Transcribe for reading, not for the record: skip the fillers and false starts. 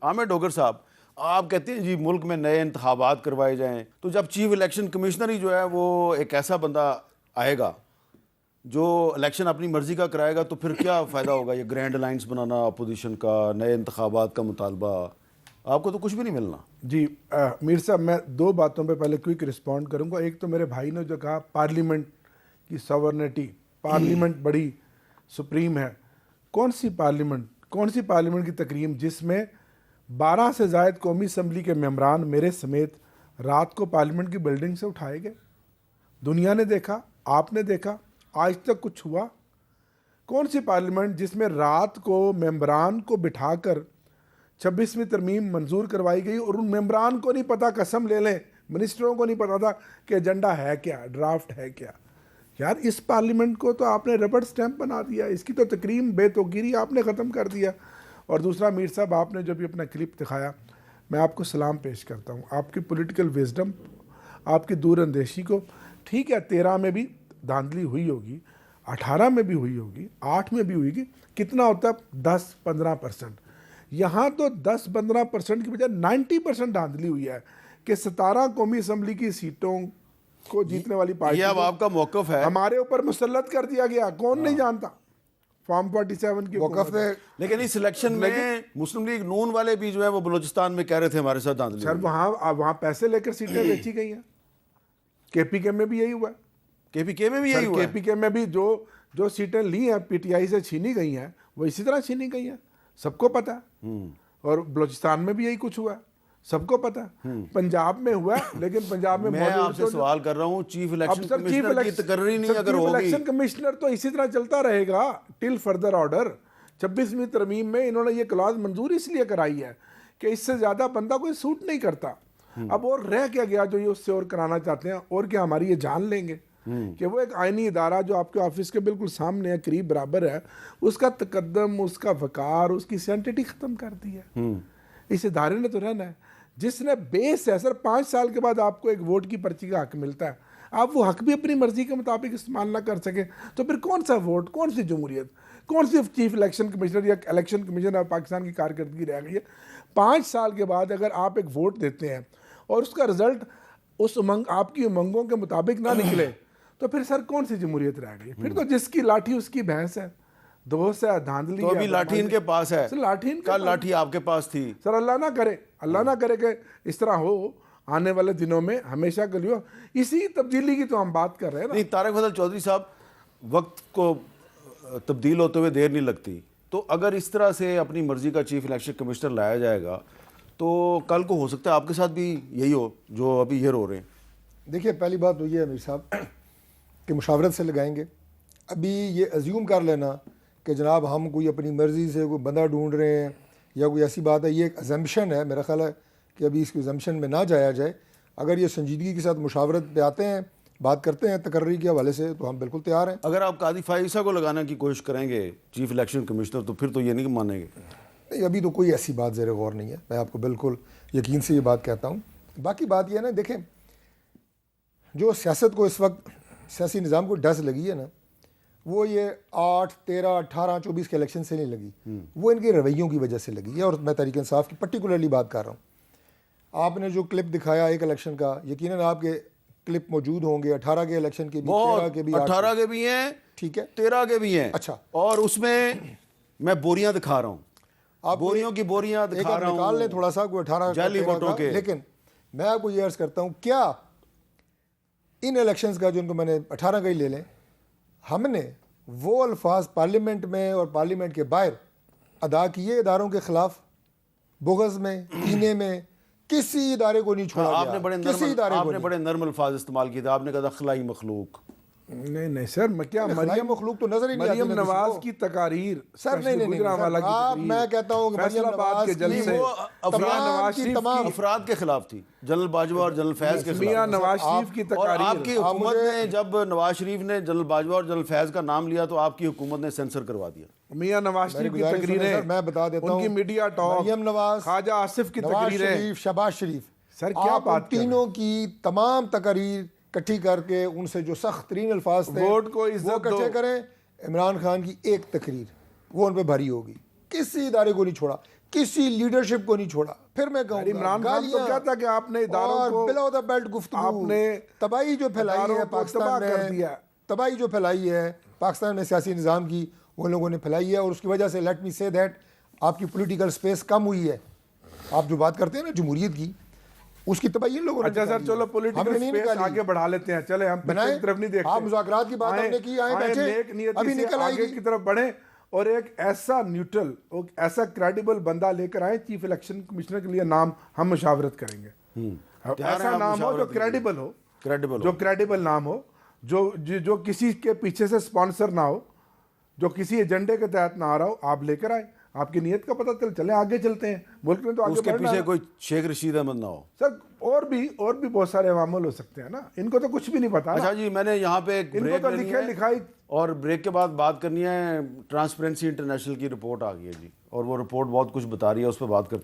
आमिर डोगर साहब, आप कहते हैं जी मुल्क में नए इंतखाबात करवाए जाएं, तो जब चीफ इलेक्शन कमिश्नर ही जो है वो एक ऐसा बंदा आएगा जो इलेक्शन अपनी मर्जी का कराएगा, तो फिर क्या फ़ायदा होगा? ये ग्रैंड अलाइंस बनाना अपोजिशन का, नए इंतखाबात का मुतालबा, आपको तो कुछ भी नहीं मिलना। जी मीर साहब, मैं दो बातों पे पहले क्विक रिस्पॉन्ड करूंगा। एक तो मेरे भाई ने जो कहा पार्लियामेंट की सॉवरनिटी, पार्लियामेंट बड़ी सुप्रीम है। कौन सी पार्लियामेंट की तकरीम जिसमें 12 से ज़ायद कौमी असम्बली के मेम्बरान मेरे समेत रात को पार्लियामेंट की बिल्डिंग से उठाए गए? दुनिया ने देखा, आपने देखा, आज तक कुछ हुआ? कौन सी पार्लियामेंट जिसमें रात को मेम्बरान को बिठाकर 26वीं तरमीम मंजूर करवाई गई और उन मेम्बरान को नहीं पता, कसम ले लें मिनिस्टरों को नहीं पता था कि एजेंडा है क्या, ड्राफ्ट है क्या? यार इस पार्लियामेंट को तो आपने रबड़ स्टैंप बना दिया, इसकी तो तकरीम बेतौकीरी आपने ख़त्म कर दिया। और दूसरा मीर साहब, आपने जब भी अपना क्लिप दिखाया, मैं आपको सलाम पेश करता हूँ, आपकी पॉलिटिकल विजडम, आपकी दूरअंदेशी को। ठीक है 13 में भी धांधली हुई होगी, 18 में भी हुई होगी, 8 में भी हुई होगी, कितना होता है 10-15%। यहाँ तो 10-15% की बजाय 90% धांधली हुई है कि 17 कौमी असम्बली की सीटों को जीतने वाली पार्टी ये अब आपका मौक़िफ़ है, हमारे ऊपर मुसल्लत कर दिया गया। कौन नहीं जानता फॉर्म 47 की मौक़िफ़ है। लेकिन इस इलेक्शन में मुस्लिम लीग नून वाले भी जो है वो बलूचिस्तान में कह रहे थे हमारे साथ धांधली। सर वहाँ पैसे लेकर सीटें बेची गई हैं। केपीके में भी यही हुआ है। केपीके में भी यही हुआ है। केपीके में भी जो सीटें ली हैं पीटीआई से छीनी गई हैं, वो इसी तरह छीनी गई हैं, सबको पता है। और बलूचिस्तान में भी यही कुछ हुआ है, सबको पता है। पंजाब में हुआ है, लेकिन पंजाब में मैं आपसे सवाल कर रहा हूँ, चीफ इलेक्शन कमिश्नर की तकर्री नहीं अगर होगी, इलेक्शन कमिश्नर तो इसी तरह चलता रहेगा टिल फर्दर ऑर्डर। 26वीं तरमीम में इन्होंने ये क्लॉज मंजूर इसलिए कराई है कि इससे ज्यादा बंदा कोई सूट नहीं करता। अब और रह क्या गया जो ये उससे और कराना चाहते हैं? और क्या हमारी ये जान लेंगे कि वो एक आईनी इदारा जो आपके ऑफिस के बिल्कुल सामने है, करीब बराबर है, उसका तकद्दम, उसका वकार, उसकी सेंटिटी खत्म कर दी है। इस इदारे ने तो रहना है जिसने बेस है। सर 5 साल के बाद आपको एक वोट की पर्ची का हक मिलता है, आप वो हक भी अपनी मर्जी के मुताबिक इस्तेमाल ना कर सके तो फिर कौन सा वोट, कौन सी जमहूरियत, कौन सी चीफ इलेक्शन कमिश्नर या इलेक्शन कमीशन ऑफ पाकिस्तान की कारकर्दगी रह गई है? 5 साल के बाद अगर आप एक वोट देते हैं और उसका रिजल्ट उस आपकी उमंगों के मुताबिक ना निकले तो फिर सर कौन सी जमहूरियत रह गई? फिर तो जिसकी लाठी उसकी भैंस है, दोस्त है, धांधली। तो अभी लाठी इनके पास है, सर लाठी कल लाठी आपके पास थी। सर अल्लाह ना करे कि इस तरह हो आने वाले दिनों में, हमेशा के लिए। इसी तब्दीली की तो हम बात कर रहे हैं ना। नहीं तारिक फजल चौधरी साहब, वक्त को तब्दील होते हुए देर नहीं लगती, तो अगर इस तरह से अपनी मर्जी का चीफ इलेक्शन कमिश्नर लाया जाएगा तो कल को हो सकता है आपके साथ भी यही हो जो अभी ये रो रहे हैं। देखिए पहली बात तो ये है मीर साहब कि मुशावरत से लगाएंगे। अभी ये अज्यूम कर लेना कि जनाब हम कोई अपनी मर्ज़ी से कोई बंदा ढूंढ रहे हैं या कोई ऐसी बात है, ये एक अजम्पशन है। मेरा ख्याल है कि अभी इसकी अजम्पशन में ना जाया जाए। अगर ये संजीदगी के साथ मुशावरत पे आते हैं, बात करते हैं तकर्री के हवाले से, तो हम बिल्कुल तैयार हैं। अगर आप कादी फाइसा को लगाने की कोशिश करेंगे चीफ इलेक्शन कमिश्नर, तो फिर तो ये नहीं मानेंगे। नहीं, अभी तो कोई ऐसी बात ज़ेर गौर नहीं है, मैं आपको बिल्कुल यकीन से ये बात कहता हूँ। बाकी बात यह है ना, देखें जो सियासत को इस वक्त सियासी निज़ाम को डस लगी है ना, वो ये 8, 13, 18, 24 के इलेक्शन से नहीं लगी, वो इनके रवैयों की वजह से लगी है। और मैं तहरीक इंसाफ की पर्टिकुलरली बात कर रहा हूँ। आपने जो क्लिप दिखाया एक इलेक्शन का, यकीनन आपके क्लिप मौजूद होंगे 18 के इलेक्शन के भी, 13 के भी, 18 के भी हैं, ठीक है, 13 के भी हैं। अच्छा, और उसमें मैं बोरियां दिखा रहा हूँ, आप बोरियों की बोरियां दिखा रहा हूँ, निकाल लें थोड़ा सा कोई 18 जाली वोटों के। लेकिन मैं आपको ये अर्ज करता हूँ, क्या इन इलेक्शंस का, जो उनको मैंने 18 का ही ले लें, हमने वो अल्फाज पार्लियामेंट में और पार्लियामेंट के बाहर अदा किए इदारों के खिलाफ? बुग़्ज़ में, कीने में किसी इदारे को नहीं छोड़ा। आपने बड़े नर्म अल्फाज इस्तेमाल किए थे, आपने कहा खलाई मखलूक। नहीं सर, मैं क्या मरियम मखलूक तो नजर ही नहीं आती। मरियम नवाज की तकारीर सर, नहीं आप, मैं कहता हूँ कि मरियम नवाज की तमाम अफराद के खिलाफ थी, जनरल बाजवा और जनरल फैज के खिलाफ। नवाज शरीफ की तकारीर, आपकी हुकूमत ने, जब नवाज शरीफ ने जनरल बाजवा और जनरल फैज का नाम लिया तो आपकी हुकूमत ने सेंसर करवा दिया। मियां नवाज शरीफ की तकरीरें, मैं बता देता हूँ, उनकी मीडिया टॉक, मरियम नवाज, ख्वाजा आसिफ की तकरीरें, शहबाज शरीफ, सर क्या बात, तीनों की तमाम तकरीर इकट्ठी करके उनसे जो सख्त तरीन अल्फाज थे, वोट को इज्जत दो, इकट्ठे करें। इमरान खान की एक तकरीर वो उन पर भारी होगी। किसी इदारे को नहीं छोड़ा, किसी लीडरशिप को नहीं छोड़ा। फिर मैं कहूँगा इमरान खान तो क्या था कि आपने इदारों को बिलो द बेल्ट गुफ्तगू, आपने तबाही जो फैलाई इदारों है को पाकिस्तान तबाह कर में, दिया। तबाही जो फैलाई है पाकिस्तान में सियासी निज़ाम की, वो लोगों ने फैलाई है, और उसकी वजह से लेट मी से दैट आपकी पॉलिटिकल स्पेस कम हुई है। आप जो बात करते हैं ना जमहूरियत की, उसकी तबाही इन लोगों ने अच्छा सर, निकाली चलो है। पॉलिटिकल हमने नहीं स्पेस निकाली। आगे बढ़ा लेते हैं, चले हम पीछे की तरफ नहीं देखते। आप मुज़ाकरात की बात आए- हमने की, आए आए बैठे, नेक नियति अभी से निकल आगे आएगी। की तरफ बढ़े और एक ऐसा न्यूट्रल और ऐसा क्रेडिबल बंदा लेकर आए चीफ इलेक्शन कमिश्नर के लिए। नाम हम मुशावरत करेंगे, तैयार हैं ऐसा हम नाम हो जो मुशावरत के लिए। क्रेडिबल हो, क्रेडिबल जो क्रेडिबल नाम हो, जो किसी के पीछे से स्पॉन्सर ना हो, जो किसी एजेंडे के तहत ना आ रहा हो, आप लेकर आए। आपकी नीयत का पता चले, आगे चलते हैं, मुल्क में तो आगे उसके बढ़ना पीछे है। कोई शेख रशीद अहमद ना हो। सर और भी बहुत सारे अवामल हो सकते हैं ना, इनको तो कुछ भी नहीं पता ना। अच्छा जी, मैंने यहाँ पे एक इनको ब्रेक तो लेनी लिखे है लिखाई। और ब्रेक के बाद बात करनी है। ट्रांसपेरेंसी इंटरनेशनल की रिपोर्ट आ गई है जी, और वो रिपोर्ट बहुत कुछ बता रही है, उस पर बात करते हैं।